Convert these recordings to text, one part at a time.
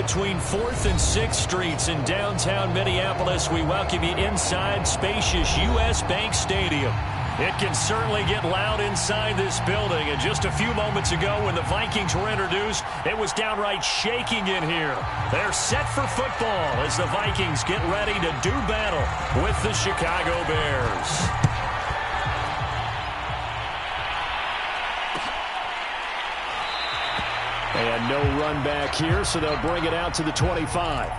between 4th and 6th Streets in downtown Minneapolis. We welcome you inside spacious U.S. Bank Stadium. It can certainly get loud inside this building. And just a few moments ago when the Vikings were introduced, it was downright shaking in here. They're set for football as the Vikings get ready to do battle with the Chicago Bears. And no run back here, so they'll bring it out to the 25.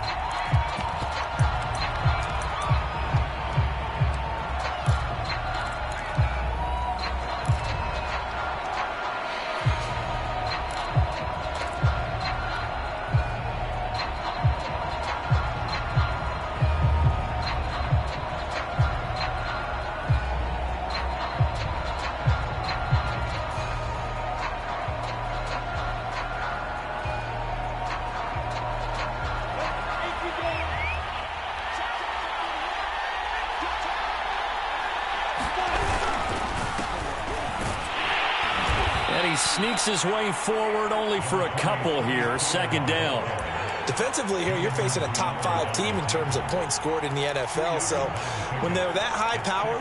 Sneaks his way forward only for a couple here. Second down. Defensively here, you're facing a top 5 team in terms of points scored in the NFL. So when they're that high powered,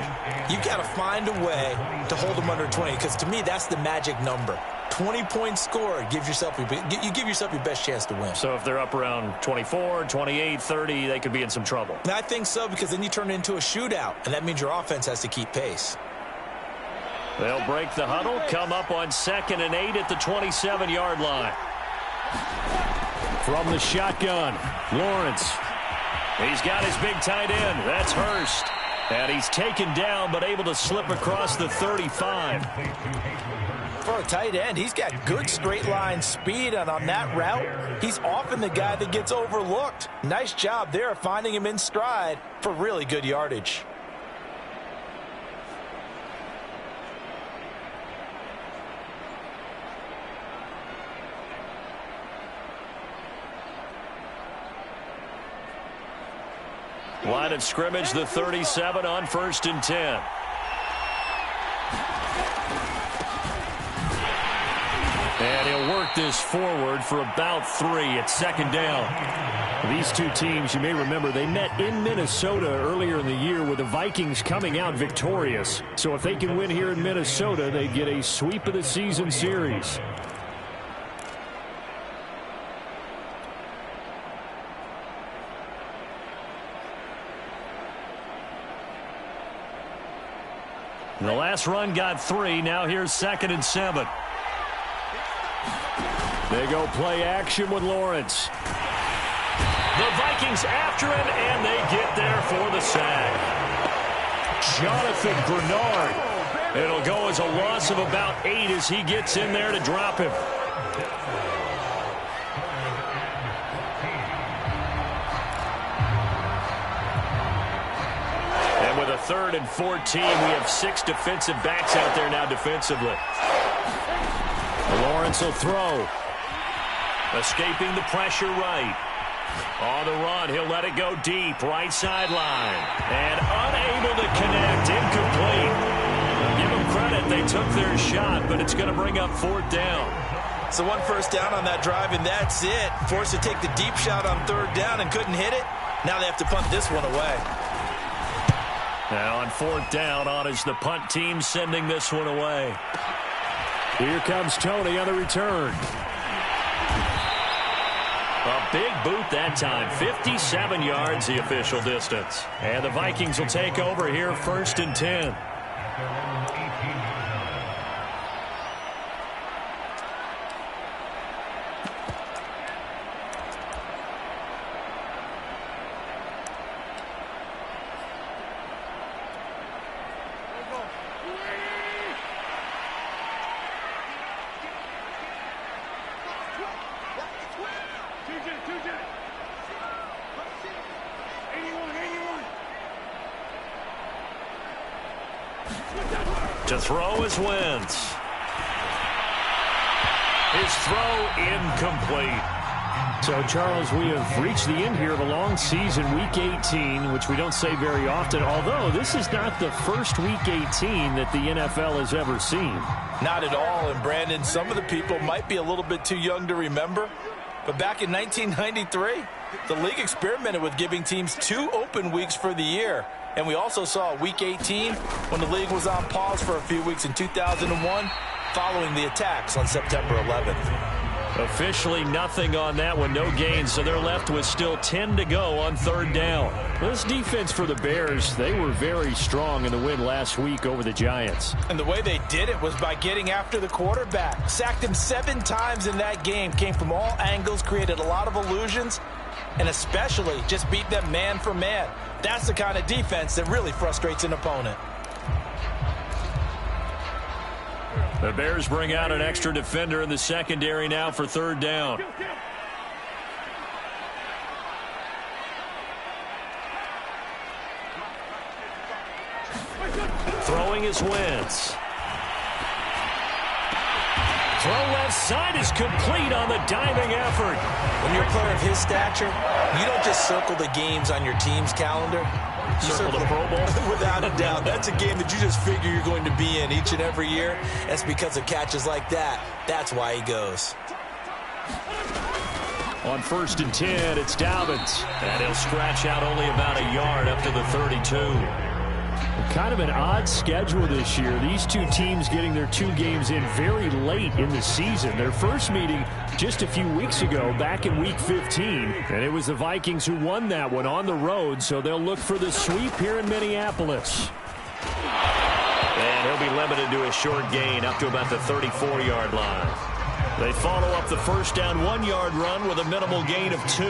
you got to find a way to hold them under 20. Because to me, that's the magic number. 20 points scored, you give yourself your best chance to win. So if they're up around 24, 28, 30, they could be in some trouble. And I think so, because then you turn it into a shootout, and that means your offense has to keep pace. They'll break the huddle, come up on 2nd and 8 at the 27-yard line. From the shotgun, Lawrence. He's got his big tight end. That's Hurst. And he's taken down but able to slip across the 35. For a tight end, he's got good straight line speed, and on that route, he's often the guy that gets overlooked. Nice job there of finding him in stride for really good yardage. Line of scrimmage, the 37 on 1st and 10. And he'll work this forward for about 3 at 2nd down. These two teams, you may remember, they met in Minnesota earlier in the year with the Vikings coming out victorious. So if they can win here in Minnesota, they get a sweep of the season series. The last run got 3. Now here's 2nd and 7. They go play action with Lawrence. The Vikings after him, and they get there for the sack. Jonathan Bernard. It'll go as a loss of about 8 as he gets in there to drop him. And with a 3rd and 14, we have 6 defensive backs out there now defensively. Lawrence will throw. Escaping the pressure right. On the run, he'll let it go deep. Right sideline. And unable to connect. Incomplete. Give them credit. They took their shot, but it's going to bring up 4th down. So 1 first down on that drive, and that's it. Forced to take the deep shot on 3rd down and couldn't hit it. Now they have to punt this one away. Now on 4th down, on is the punt team sending this one away. Here comes Tony on the return. A big boot that time. 57 yards the official distance. And the Vikings will take over here 1st and 10. To throw is Wentz. His throw incomplete. So, Charles, we have reached the end here of a long season, Week 18, which we don't say very often, although this is not the first Week 18 that the NFL has ever seen. Not at all, and Brandon, some of the people might be a little bit too young to remember, But back in 1993, the league experimented with giving teams 2 open weeks for the year. And we also saw Week 18 when the league was on pause for a few weeks in 2001 following the attacks on September 11th. Officially nothing on that one, no gain, so they're left with still 10 to go on 3rd down. This defense for the Bears, they were very strong in the win last week over the Giants. And the way they did it was by getting after the quarterback. Sacked him 7 times in that game, came from all angles, created a lot of illusions, and especially just beat them man for man. That's the kind of defense that really frustrates an opponent. The Bears bring out an extra defender in the secondary now for 3rd down. Throwing is Wentz. Throw left side is complete on the diving effort. When you're a player of his stature, you don't just circle the games on your team's calendar. You circle the Pro Bowl? Without a doubt. That's a game that you just figure you're going to be in each and every year. That's because of catches like that. That's why he goes. On 1st and 10, it's Dobbins. And he'll scratch out only about a yard up to the 32. Kind of an odd schedule this year. These two teams getting their 2 games in very late in the season. Their first meeting just a few weeks ago back in Week 15. And it was the Vikings who won that one on the road, so they'll look for the sweep here in Minneapolis. And he'll be limited to a short gain up to about the 34-yard line. They follow up the first down 1-yard run with a minimal gain of 2.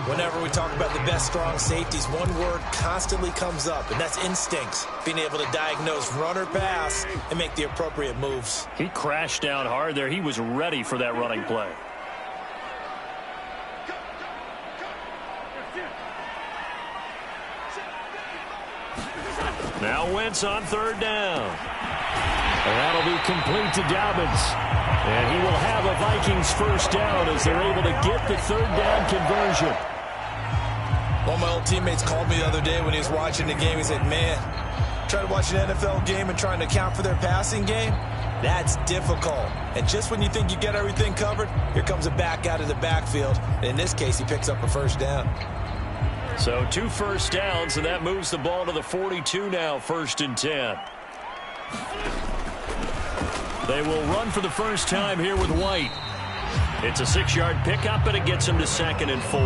Whenever we talk about the best strong safeties, one word constantly comes up, and that's instincts. Being able to diagnose run or pass and make the appropriate moves. He crashed down hard there. He was ready for that running play. Now Wentz on 3rd down. And that'll be complete to Dobbins. And he will have a Vikings first down as they're able to get the 3rd down conversion. One of my old teammates called me the other day when he was watching the game. He said, man, trying to watch an NFL game and trying to account for their passing game, that's difficult. And just when you think you get everything covered, here comes a back out of the backfield. And in this case, he picks up a first down. So 2 first downs, and that moves the ball to the 42 now, 1st and 10. They will run for the first time here with White. It's a 6-yard pickup, and it gets him to 2nd and 4.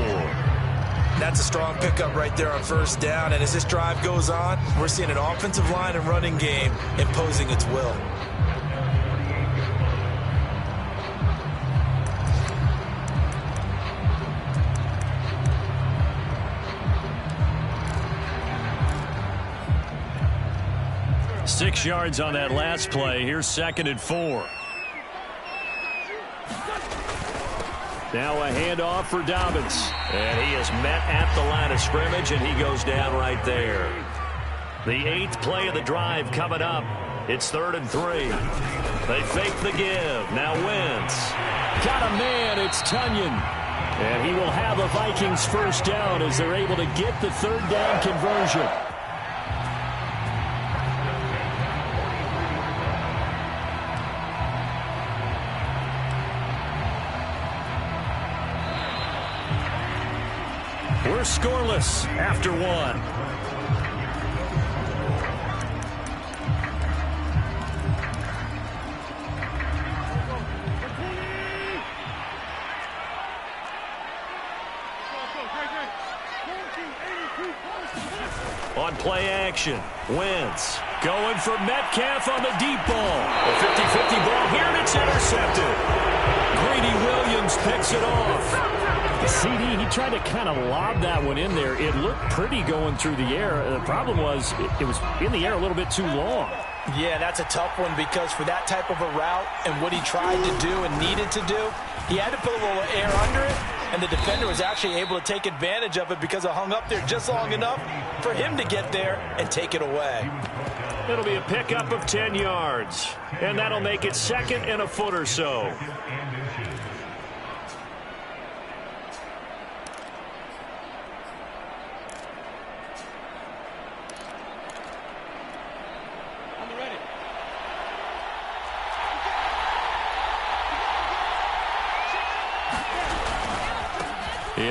That's a strong pickup right there on 1st down. And as this drive goes on, we're seeing an offensive line and running game imposing its will. Six yards on that last play. Here's 2nd and 4. Now a handoff for Dobbins. And he is met at the line of scrimmage, and he goes down right there. The 8th play of the drive coming up. It's 3rd and 3. They fake the give. Now Wentz. Got a man. It's Tunyon. And he will have a Vikings first down as they're able to get the 3rd down conversion. We're scoreless after 1. On play action, Wentz going for Metcalf on the deep ball. A 50-50 ball here, and it's intercepted. Greedy Williams picks it off. The CD, he tried to kind of lob that one in there. It looked pretty going through the air. The problem was it was in the air a little bit too long. Yeah, that's a tough one because for that type of a route and what he tried to do and needed to do, he had to put a little air under it, and the defender was actually able to take advantage of it because it hung up there just long enough for him to get there and take it away. It'll be a pickup of 10 yards, and that'll make it 2nd and a foot or so.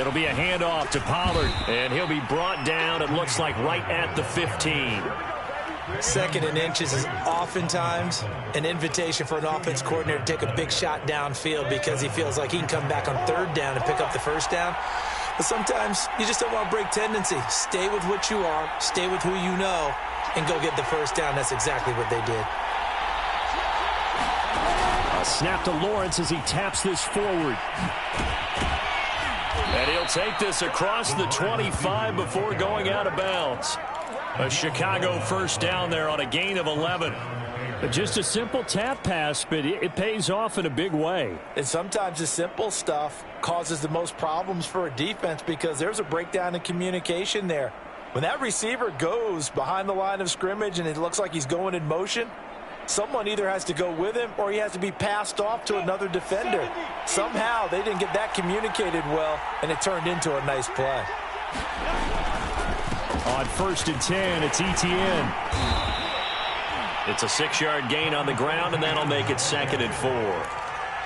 It'll be a handoff to Pollard, and he'll be brought down, it looks like, right at the 15. 2nd and inches is oftentimes an invitation for an offense coordinator to take a big shot downfield because he feels like he can come back on 3rd down and pick up the 1st down. But sometimes you just don't want to break tendency. Stay with what you are, stay with who you know, and go get the 1st down. That's exactly what they did. A snap to Lawrence as he taps this forward. And he'll take this across the 25 before going out of bounds. A Chicago 1st down there on a gain of 11. Just a simple tap pass, but it pays off in a big way. And sometimes the simple stuff causes the most problems for a defense because there's a breakdown in communication there. When that receiver goes behind the line of scrimmage and it looks like he's going in motion, someone either has to go with him or he has to be passed off to another defender. Somehow they didn't get that communicated well, and it turned into a nice play. On 1st and 10, it's Etienne. It's a 6-yard gain on the ground, and that'll make it 2nd and 4.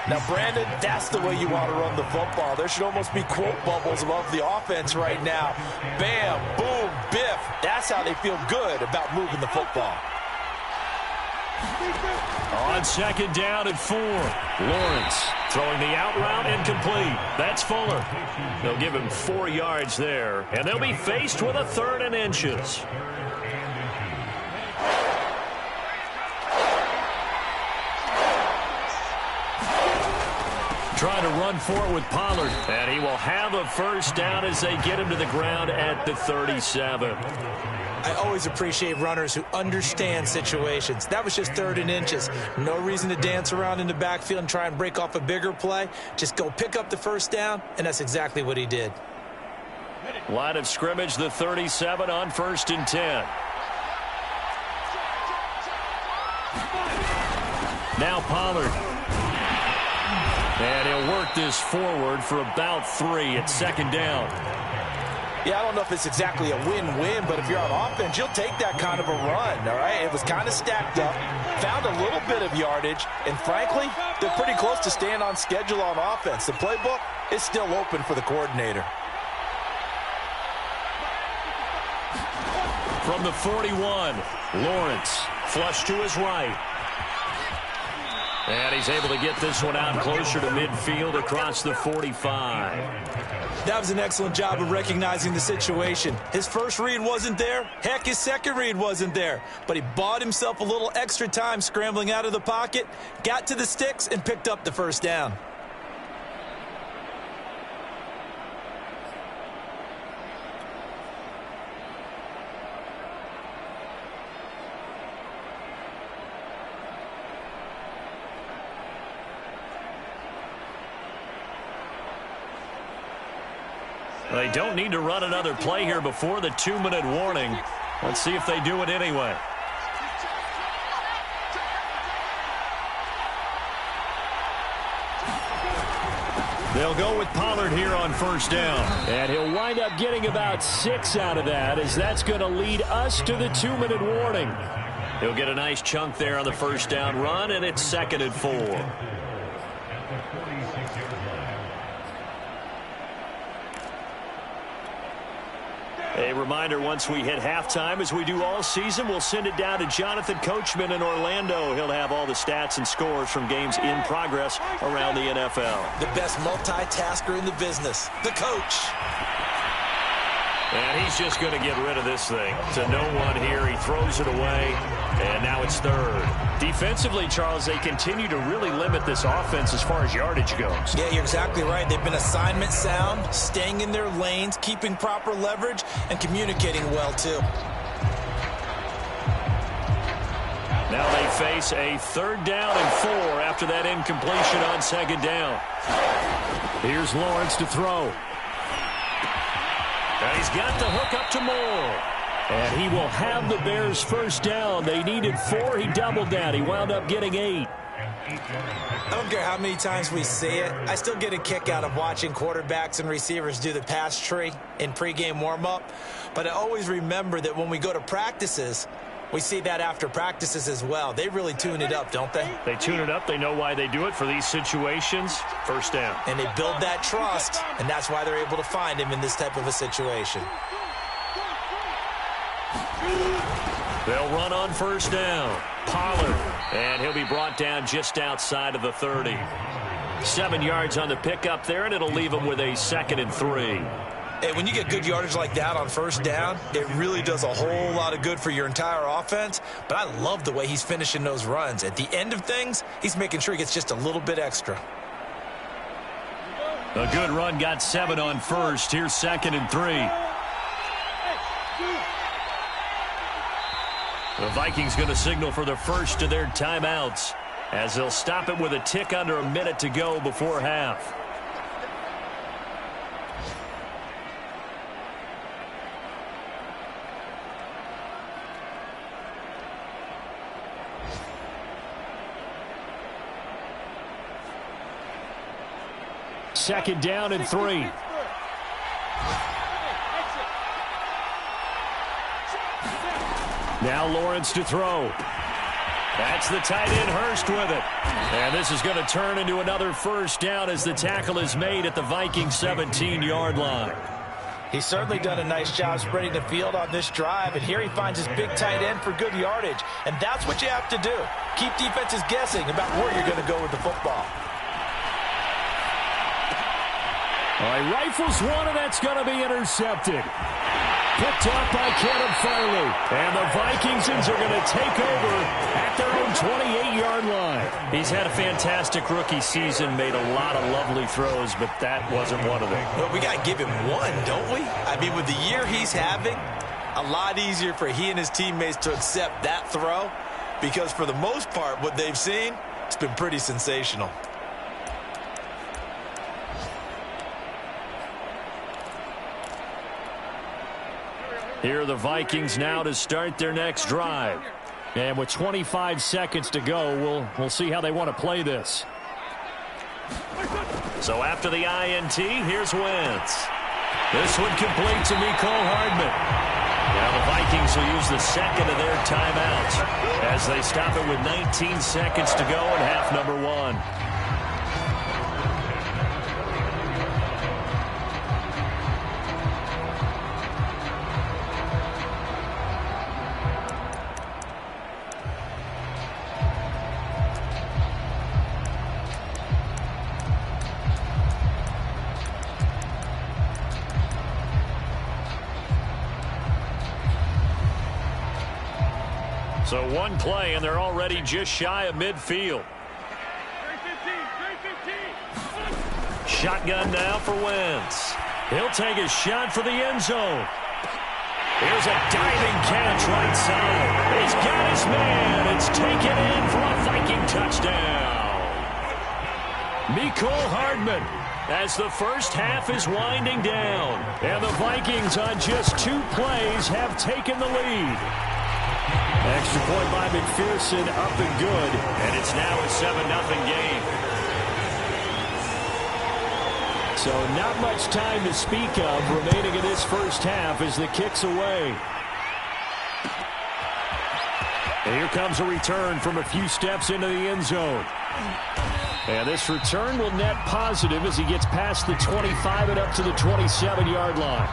Now, Brandon, that's the way you want to run the football. There should almost be quote bubbles above the offense right now. Bam, boom, biff. That's how they feel good about moving the football. On 2nd down and 4, Lawrence throwing the out route incomplete. That's Fuller. They'll give him 4 yards there, and they'll be faced with a 3rd and inches. Trying to run for it with Pollard, and he will have a 1st down as they get him to the ground at the 37. I always appreciate runners who understand situations. That was just 3rd and inches. No reason to dance around in the backfield and try and break off a bigger play. Just go pick up the 1st down, and that's exactly what he did. Line of scrimmage, the 37 on 1st and 10. Now Pollard. And he'll work this forward for about 3 at 2nd down. Yeah, I don't know if it's exactly a win-win, but if you're on offense, you'll take that kind of a run, all right? It was kind of stacked up, found a little bit of yardage, and frankly, they're pretty close to staying on schedule on offense. The playbook is still open for the coordinator. From the 41, Lawrence, flush to his right. And he's able to get this one out closer to midfield across the 45. That was an excellent job of recognizing the situation. His first read wasn't there. Heck, his second read wasn't there. But he bought himself a little extra time scrambling out of the pocket, got to the sticks, and picked up the 1st down. They don't need to run another play here before the 2-minute warning. Let's see if they do it anyway. They'll go with Pollard here on 1st down. And he'll wind up getting about 6 out of that, as that's going to lead us to the 2-minute warning. He'll get a nice chunk there on the 1st down run, and it's 2nd and 4. A reminder, once we hit halftime, as we do all season, we'll send it down to Jonathan Coachman in Orlando. He'll have all the stats and scores from games in progress around the NFL. The best multitasker in the business, the coach. And he's just going to get rid of this thing. To no one here. He throws it away, and now it's 3rd. Defensively, Charles, they continue to really limit this offense as far as yardage goes. Yeah, you're exactly right. They've been assignment sound, staying in their lanes, keeping proper leverage, and communicating well, too. Now they face a 3rd down and 4 after that incompletion on 2nd down. Here's Lawrence to throw. And he's got the hook up to Moore. And he will have the Bears' 1st down. They needed 4. He doubled that. He wound up getting 8. I don't care how many times we see it. I still get a kick out of watching quarterbacks and receivers do the pass tree in pregame warm-up. But I always remember that when we go to practices, We see that after practices as well. They really tune it up, don't they? They tune it up. They know why they do it for these situations. First down. And they build that trust, and that's why they're able to find him in this type of a situation. They'll run on first down. Pollard. And he'll be brought down just outside of the 30. 7 yards on the pickup there, and it'll leave him with a 2nd and 3. Hey, when you get good yardage like that on first down, it really does a whole lot of good for your entire offense. But I love the way he's finishing those runs. At the end of things, he's making sure he gets just a little bit extra. A good run, got 7 on first. Here's 2nd and 3. The Vikings going to signal for the first of their timeouts as they'll stop it with a tick under a minute to go before half. Second down and 3. Now Lawrence to throw. That's the tight end Hurst with it. And this is going to turn into another first down as the tackle is made at the Vikings 17-yard line. He's certainly done a nice job spreading the field on this drive, and here he finds his big tight end for good yardage. And that's what you have to do. Keep defenses guessing about where you're going to go with the football. All right, rifles one, and that's going to be intercepted. Picked up by Caleb Farley. And the Vikings are going to take over at their own 28-yard line. He's had a fantastic rookie season, made a lot of lovely throws, but that wasn't one of them. Well, we got to give him one, don't we? I mean, with the year he's having, a lot easier for he and his teammates to accept that throw because for the most part, what they've seen, it's been pretty sensational. Here are the Vikings now to start their next drive. And with 25 seconds to go, we'll see how they want to play this. So after the INT, here's Wentz. This one complete to Mecole Hardman. Now the Vikings will use the second of their timeouts as they stop it with 19 seconds to go in half number 1. So one play, and they're already just shy of midfield. Shotgun now for Wentz. He'll take a shot for the end zone. Here's a diving catch right side. He's got his man. It's taken in for a Viking touchdown. Mecole Hardman as the first half is winding down. And the Vikings on just 2 plays have taken the lead. Extra point by McPherson, up and good. And it's now a 7-0 game. So not much time to speak of remaining in this first half as the kick's away. And here comes a return from a few steps into the end zone. And this return will net positive as he gets past the 25 and up to the 27-yard line.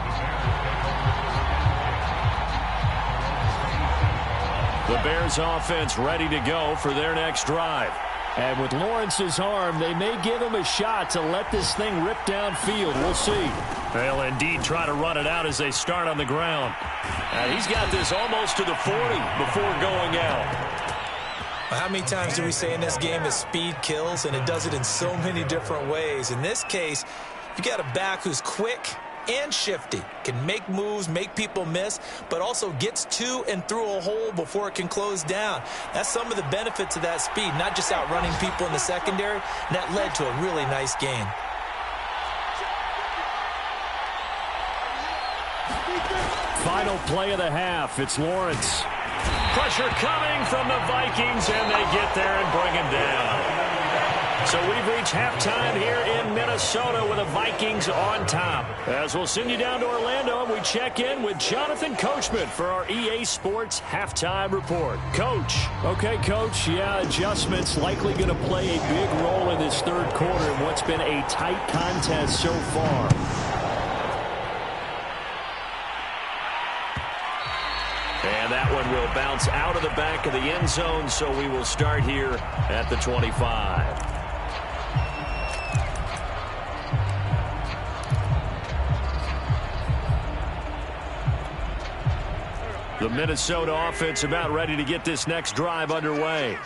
The Bears offense ready to go for their next drive. And with Lawrence's arm, they may give him a shot to let this thing rip downfield. We'll see. They'll indeed try to run it out as they start on the ground. And he's got this almost to the 40 before going out. How many times do we say in this game that speed kills, and it does it in so many different ways? In this case, you got a back who's quick and shifty, can make moves, make people miss, but also gets to and through a hole before it can close down. That's some of the benefits of that speed, not just outrunning people in the secondary, and that led to a really nice gain. Final play of the half, it's Lawrence. Pressure coming from the Vikings, and they get there and bring him down. So we've reached halftime here in Minnesota with the Vikings on top. As we'll send you down to Orlando, and we check in with Jonathan Coachman for our EA Sports Halftime Report. Coach. Okay, Coach. Yeah, adjustments likely going to play a big role in this third quarter in what's been a tight contest so far. And that one will bounce out of the back of the end zone, so we will start here at the 25. The Minnesota offense about ready to get this next drive underway.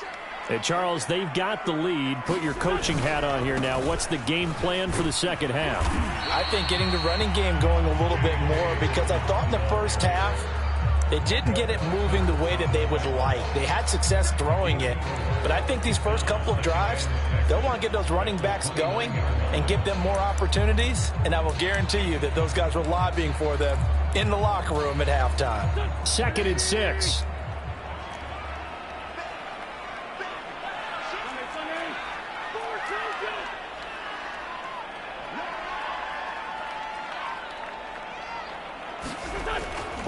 Hey, Charles, they've got the lead. Put your coaching hat on here now. What's the game plan for the second half? I think getting the running game going a little bit more, because I thought in the first half they didn't get it moving the way that they would like. They had success throwing it, but I think these first couple of drives, they'll want to get those running backs going and give them more opportunities, and I will guarantee you that those guys were lobbying for them in the locker room at halftime. 2nd and 6.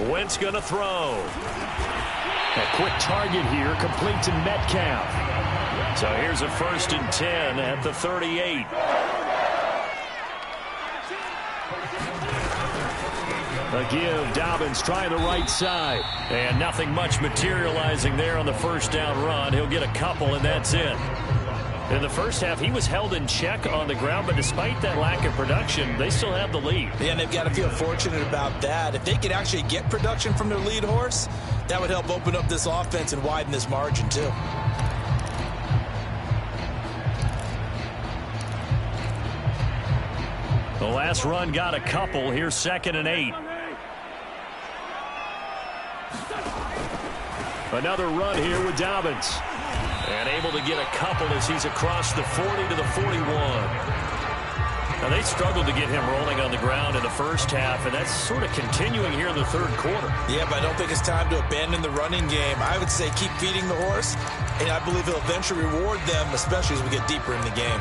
Wentz going to throw. A quick target here, complete to Metcalf. So here's a 1st and 10 at the 38. A give, Dobbins trying the right side. And nothing much materializing there on the first down run. He'll get a couple, and that's it. In the first half, he was held in check on the ground, but despite that lack of production, they still have the lead. Yeah, and they've got to feel fortunate about that. If they could actually get production from their lead horse, that would help open up this offense and widen this margin, too. The last run got a couple. Here's 2nd and 8. Another run here with Dobbins. And able to get a couple as he's across the 40 to the 41. Now, they struggled to get him rolling on the ground in the first half, and that's sort of continuing here in the third quarter. Yeah, but I don't think it's time to abandon the running game. I would say keep feeding the horse, and I believe he'll eventually reward them, especially as we get deeper in the game.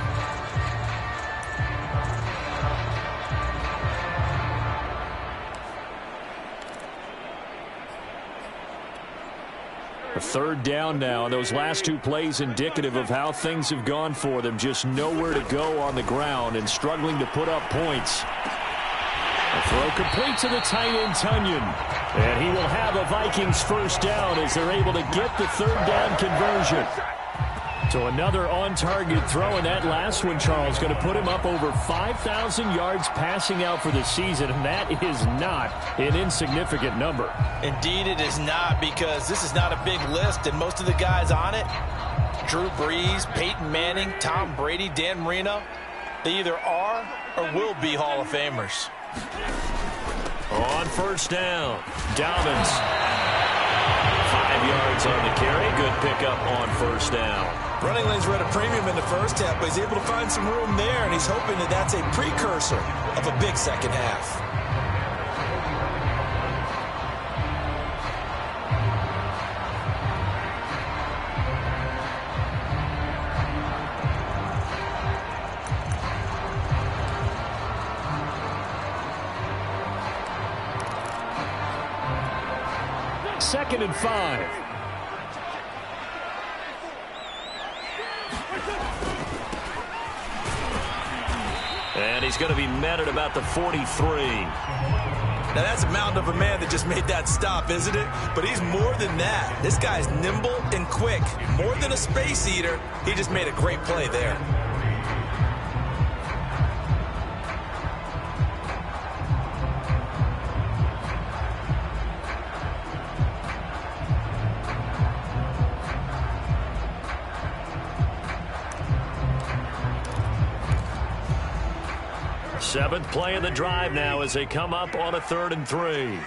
A 3rd down now. Those last 2 plays indicative of how things have gone for them. Just nowhere to go on the ground and struggling to put up points. A throw complete to the tight end, Tunyon. And he will have a Vikings 1st down as they're able to get the 3rd down conversion. So another on-target throw, and that last one, Charles, going to put him up over 5,000 yards passing out for the season, and that is not an insignificant number. Indeed it is not, because this is not a big list, and most of the guys on it, Drew Brees, Peyton Manning, Tom Brady, Dan Marino, they either are or will be Hall of Famers. On 1st down, Dobbins. 5 yards on the carry. Good pickup on 1st down. Running lanes were at a premium in the first half, but he's able to find some room there, and he's hoping that that's a precursor of a big second half. Second and 5. And he's going to be met at about the 43. Now, that's a mountain of a man that just made that stop, isn't it? But he's more than that. This guy's nimble and quick. More than a space eater, he just made a great play there. Seventh play of the drive now as they come up on a 3rd and 3.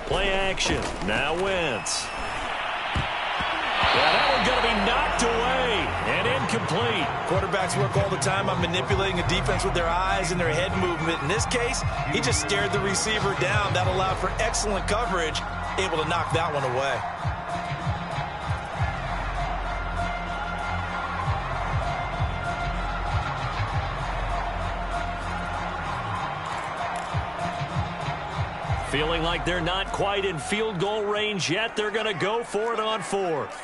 Play action. Now Wentz. Yeah, that one's going to be knocked away and incomplete. incomplete. Quarterbacks work all the time on manipulating a defense with their eyes and their head movement. In this case, he just stared the receiver down. That allowed for excellent coverage, able to knock that one away. Feeling like they're not quite in field goal range yet. They're going to go for it on fourth.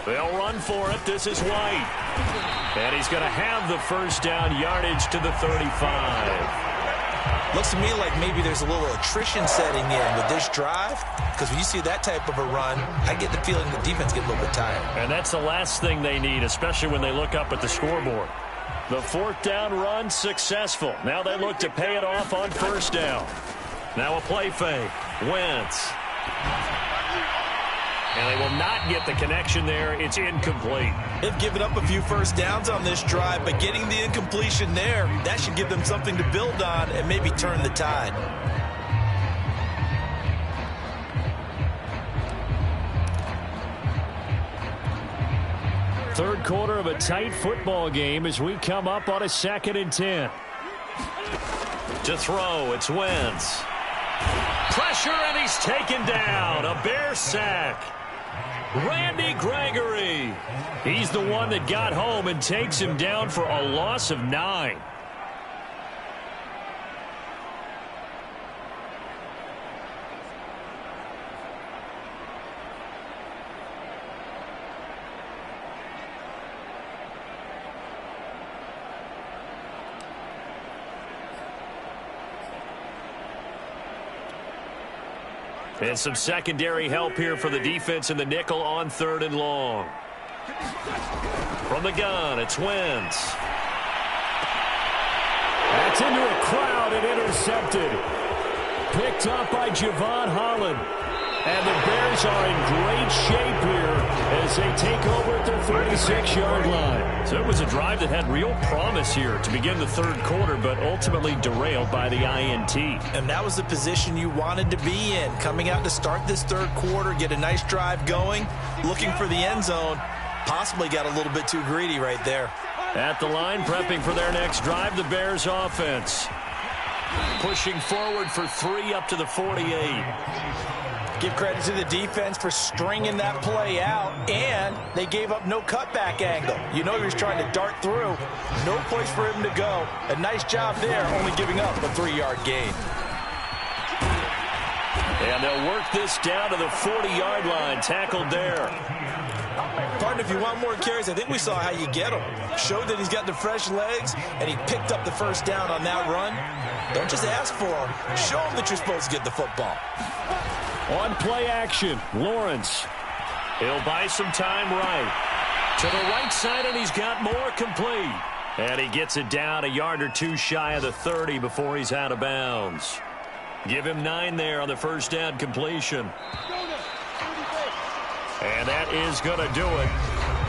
They'll run for it. This is White. And he's going to have the first down yardage to the 35. Looks to me like maybe there's a little attrition setting in with this drive, because when you see that type of a run, I get the feeling the defense gets a little bit tired. And that's the last thing they need, especially when they look up at the scoreboard. The fourth down run successful. Now they look to pay it off on first down. Now a play fake. Wentz. And they will not get the connection there. It's incomplete. They've given up a few first downs on this drive, but getting the incompletion there, that should give them something to build on and maybe turn the tide. Third quarter of a tight football game as we come up on a 2nd and 10. To throw, it's Wentz. Pressure, and he's taken down. A Bear sack. Randy Gregory. He's the one that got home and takes him down for a loss of 9. And some secondary help here for the defense in the nickel on 3rd and long. From the gun, it's Wentz. That's into a crowd and intercepted. Picked up by Javon Holland. And the Bears are in great shape here as they take over at their 36-yard line. So it was a drive that had real promise here to begin the third quarter, but ultimately derailed by the INT. And that was the position you wanted to be in, coming out to start this third quarter, get a nice drive going, looking for the end zone. Possibly got a little bit too greedy right there. At the line, prepping for their next drive, the Bears offense. Pushing forward for 3 up to the 48. Give credit to the defense for stringing that play out, and they gave up no cutback angle. You know he was trying to dart through. No place for him to go. A nice job there, only giving up a 3-yard gain. And they'll work this down to the 40-yard line, tackled there. Partner, if you want more carries, I think we saw how you get them. Showed that he's got the fresh legs, and he picked up the first down on that run. Don't just ask for him. Show him that you're supposed to get the football. On play action, Lawrence. He'll buy some time right. To the right side, and he's got more complete. And he gets it down a yard or two shy of the 30 before he's out of bounds. Give him 9 there on the first down completion. And that is going to do it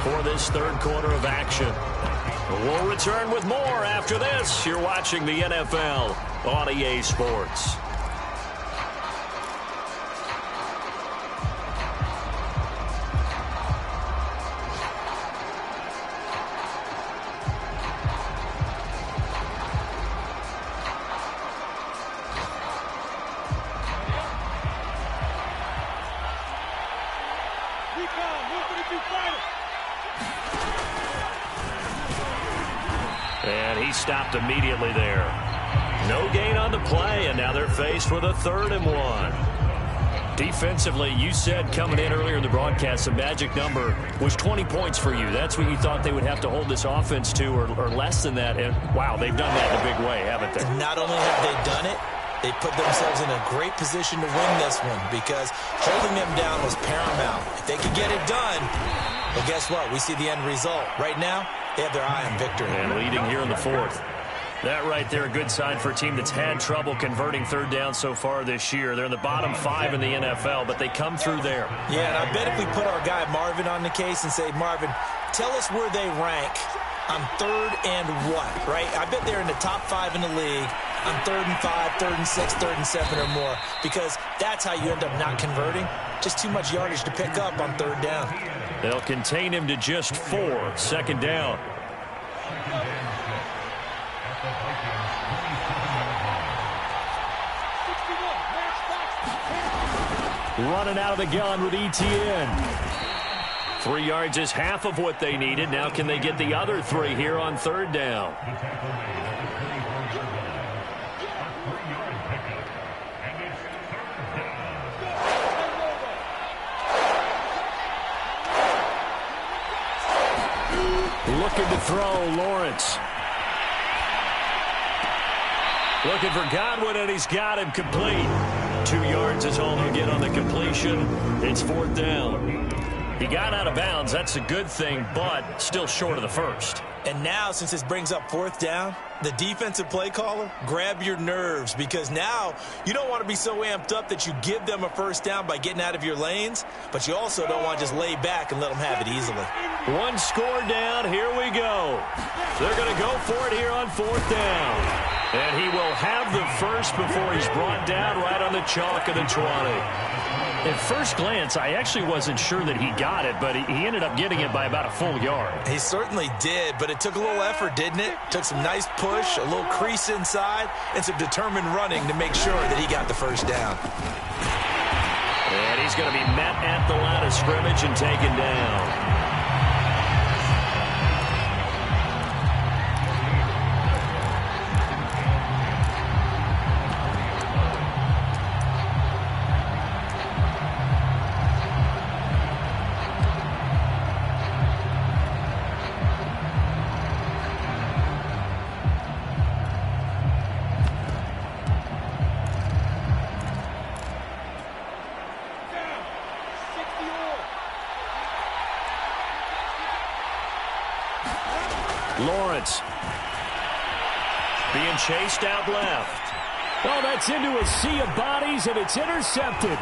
for this third quarter of action. We'll return with more after this. You're watching the NFL on EA Sports. And he stopped immediately there. No gain on the play, and now they're faced with a 3rd and 1. Defensively, you said coming in earlier in the broadcast, the magic number was 20 points for you. That's what you thought they would have to hold this offense to, or less than that. And, wow, they've done that in a big way, haven't they? Not only have they done it, they put themselves in a great position to win this one because holding them down was paramount. If they could get it done, well, guess what? We see the end result. Right now, they have their eye on victory. And leading here in the 4th. That right there, a good sign for a team that's had trouble converting third down so far this year. They're in the bottom 5 in the NFL, but they come through there. Yeah, and I bet if we put our guy Marvin on the case and say, Marvin, tell us where they rank on 3rd and what, right? I bet they're in the top 5 in the league on 3rd and 5, 3rd and 6, 3rd and 7 or more, because that's how you end up not converting. Just too much yardage to pick up on 3rd down. They'll contain him to just 4, 2nd down. Running out of the gun with ETN. 3 yards is half of what they needed. Now can they get the other 3 here on 3rd down? Looking to throw, Lawrence. Looking for Godwin, and he's got him complete. 2 yards is all he'll get on the completion. It's 4th down. He got out of bounds. That's a good thing, but still short of the first. And now, since this brings up 4th down, the defensive play caller, grab your nerves, because now you don't want to be so amped up that you give them a 1st down by getting out of your lanes, but you also don't want to just lay back and let them have it easily. 1 score down. Here we go. They're going to go for it here on 4th down. And he will have the first before he's brought down right on the chalk of the 20. At first glance, I actually wasn't sure that he got it, but he ended up getting it by about a full yard. He certainly did, but it took a little effort, didn't it? Took some nice push, a little crease inside, and some determined running to make sure that he got the 1st down. And he's going to be met at the line of scrimmage and taken down. Lawrence being chased out left. Oh, that's into a sea of bodies, and it's intercepted.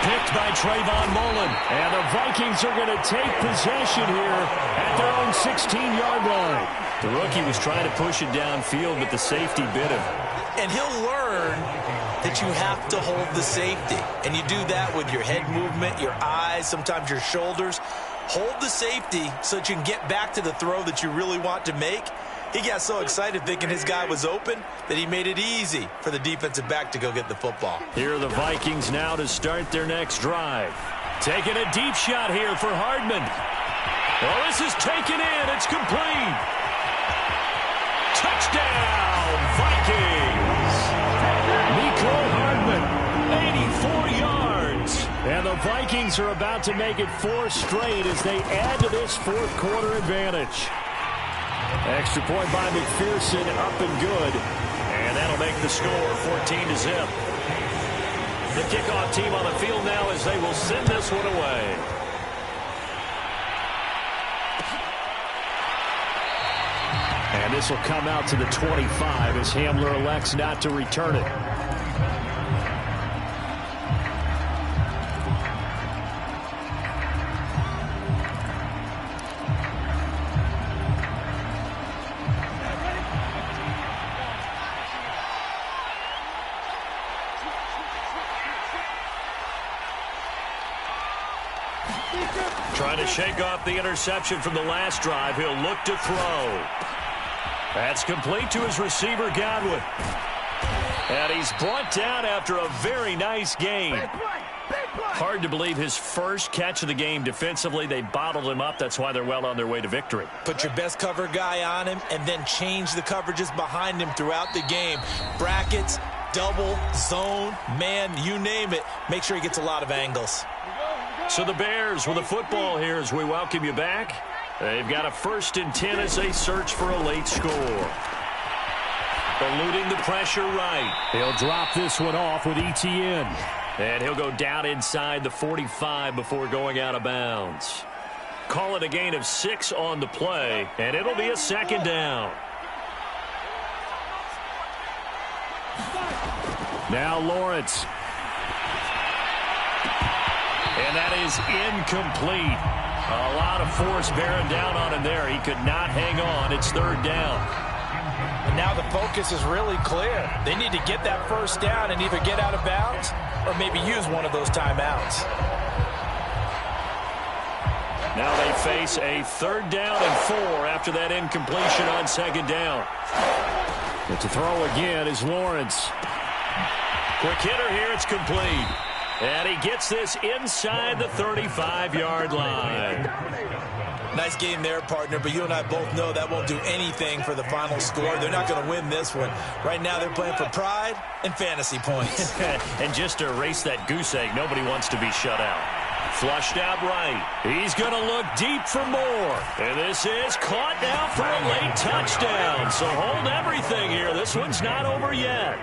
Picked by Trayvon Mullen. And the Vikings are going to take possession here at their own 16-yard line. The rookie was trying to push it downfield, but the safety bit him. And he'll learn that you have to hold the safety. And you do that with your head movement, your eyes, sometimes your shoulders. Hold the safety so that you can get back to the throw that you really want to make. He got so excited thinking his guy was open that he made it easy for the defensive back to go get the football. Here are the Vikings now to start their next drive. Taking a deep shot here for Hardman. Well, this is taken in. It's complete. Touchdown, Vikings. Nico Hardman, 84 yards. And the Vikings are about to make it 4 straight as they add to this 4th quarter advantage. Extra point by McPherson, up and good. And that'll make the score 14-0. The kickoff team on the field now as they will send this one away. And this will come out to the 25 as Hamler elects not to return it. Trying to shake off the interception from the last drive. He'll look to throw. That's complete to his receiver, Godwin. And he's brought down after a very nice game. Hard to believe his first catch of the game defensively. They bottled him up. That's why they're well on their way to victory. Put your best cover guy on him and then change the coverages behind him throughout the game. Brackets, double, zone, man, you name it. Make sure he gets a lot of angles. So the Bears with the football here as we welcome you back. They've got a 1st and 10 as they search for a late score. Eluding the pressure right. He'll drop this one off with ETN. And he'll go down inside the 45 before going out of bounds. Call it a gain of 6 on the play, and it'll be a 2nd down. Now Lawrence. And that is incomplete. A lot of force bearing down on him there. He could not hang on. It's 3rd down. And now the focus is really clear. They need to get that first down and either get out of bounds or maybe use one of those timeouts. Now they face a 3rd down and 4 after that incompletion on 2nd down. But to throw again is Lawrence. Quick hitter here, it's complete. And he gets this inside the 35-yard line. Nice game there, partner, but you and I both know that won't do anything for the final score. They're not going to win this one. Right now they're playing for pride and fantasy points. And just to erase that goose egg, nobody wants to be shut out. Flushed out right. He's going to look deep for more. And this is caught now for a late touchdown. So hold everything here. This one's not over yet.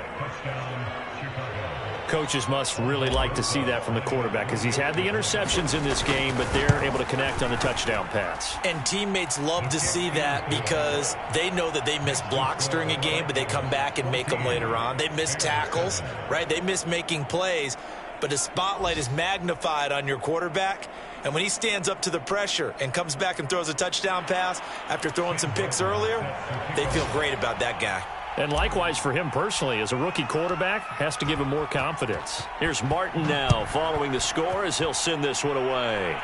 Coaches must really like to see that from the quarterback because he's had the interceptions in this game, but they're able to connect on the touchdown pass. And teammates love to see that because they know that they miss blocks during a game, but they come back and make them later on. They miss tackles, right? They miss making plays, but the spotlight is magnified on your quarterback. And when he stands up to the pressure and comes back and throws a touchdown pass after throwing some picks earlier, they feel great about that guy. And likewise for him personally, as a rookie quarterback, has to give him more confidence. Here's Martin now following the score as he'll send this one away.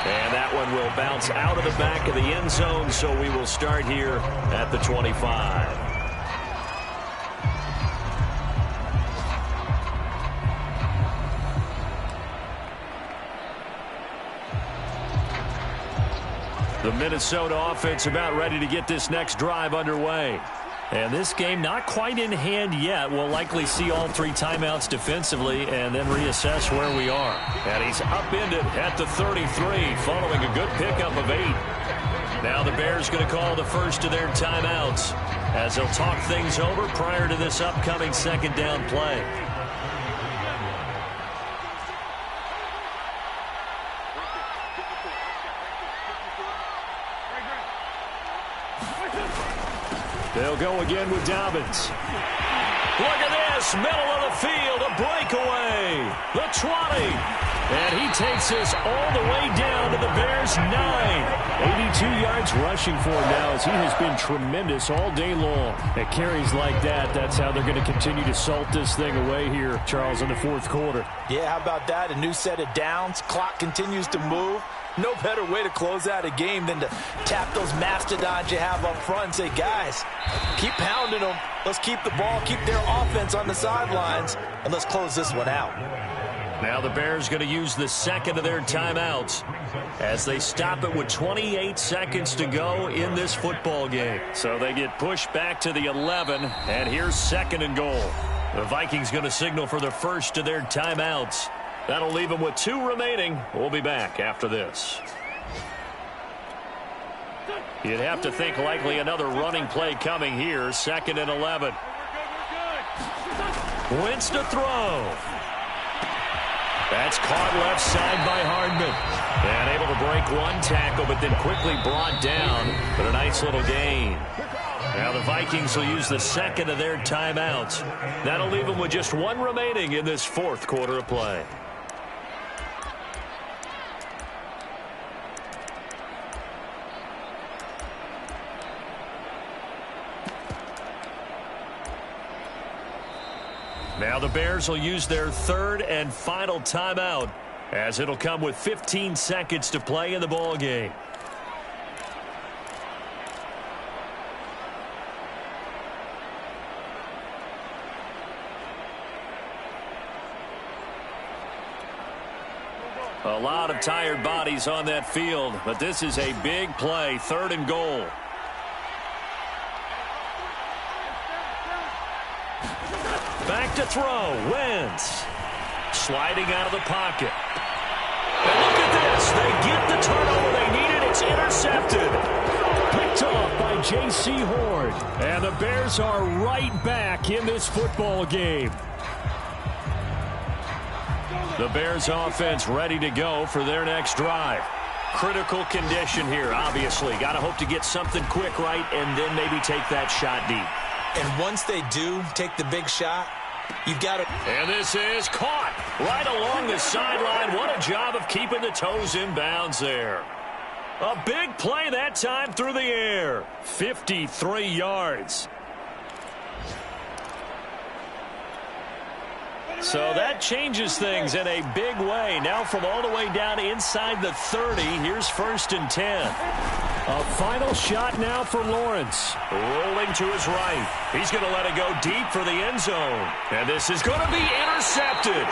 And that one will bounce out of the back of the end zone, so we will start here at the 25. The Minnesota offense about ready to get this next drive underway. And this game not quite in hand yet. We'll likely see all 3 timeouts defensively and then reassess where we are. And he's upended at the 33 following a good pickup of 8. Now the Bears going to call the first of their timeouts as they'll talk things over prior to this upcoming 2nd down play. They'll go again with Dobbins. Look at this, middle of the field, a breakaway. The 20. And he takes this all the way down to the Bears' 9. 82 yards rushing for him now as he has been tremendous all day long. At carries like that, that's how they're going to continue to salt this thing away here, Charles, in the 4th quarter. Yeah, how about that? A new set of downs. Clock continues to move. No better way to close out a game than to tap those mastodons you have up front and say, guys, keep pounding them. Let's keep the ball, keep their offense on the sidelines, and let's close this one out. Now the Bears going to use the 2nd of their timeouts as they stop it with 28 seconds to go in this football game. So they get pushed back to the 11, and here's 2nd and goal. The Vikings going to signal for the first of their timeouts. That'll leave them with 2 remaining. We'll be back after this. You'd have to think likely another running play coming here. 2nd and 11. Wentz to throw. That's caught left side by Hardman. And able to break one tackle, but then quickly brought down. But a nice little gain. Now the Vikings will use the 2nd of their timeouts. That'll leave them with just 1 remaining in this 4th quarter of play. Now the Bears will use their 3rd and final timeout as it'll come with 15 seconds to play in the ball game. A lot of tired bodies on that field, but this is a big play, 3rd and goal. Back to throw. Wentz. Sliding out of the pocket. And look at this. They get the turnover they needed. It's intercepted. Picked off by J.C. Horn. And the Bears are right back in this football game. The Bears offense ready to go for their next drive. Critical condition here, obviously. Got to hope to get something quick right and then maybe take that shot deep. And once they do take the big shot, you've got to... And this is caught right along the sideline. What a job of keeping the toes in bounds there. A big play that time through the air. 53 yards. So that changes things in a big way. Now from all the way down inside the 30, here's 1st and 10. A final shot now for Lawrence. Rolling to his right. He's going to let it go deep for the end zone. And this is going to be intercepted.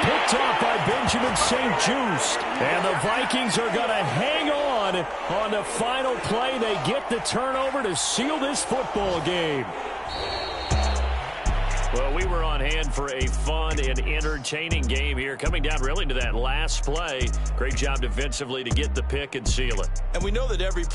Picked off by Benjamin St-Juste. And the Vikings are going to hang on the final play. They get the turnover to seal this football game. Well, we were on hand for a fun and entertaining game here. Coming down really to that last play. Great job defensively to get the pick and seal it. And we know that every